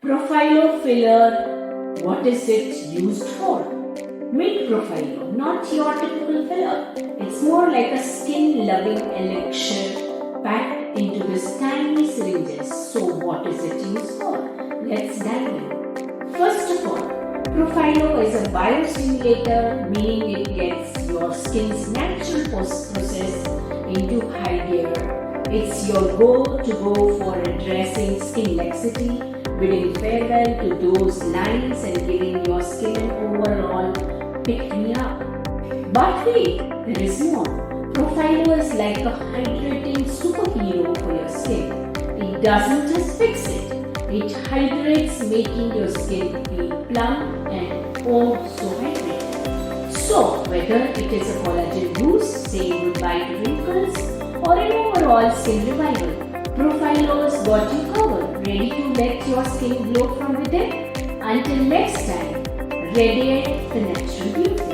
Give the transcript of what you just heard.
Profilo Filler, what is it used for? Meet Profilo, not your typical filler. It's more like a skin-loving elixir packed into these tiny syringes. So what is it used for? Let's dive in. First of all, Profilo is a biostimulator, meaning it gets your skin's natural process into high gear. It's your go-to-go for addressing skin laxity, bidding farewell to those lines and giving your skin an overall pick-me-up. But wait, there is more. Profilo is like a hydrating superhero for your skin. It doesn't just fix it. It hydrates, making your skin feel plump and oh so hydrated. So, whether it is a collagen boost, saying goodbye to wrinkles, or an overall skin revival, Profilo's got you covered, ready to let your skin glow from within. Until next time, radiate the natural beauty.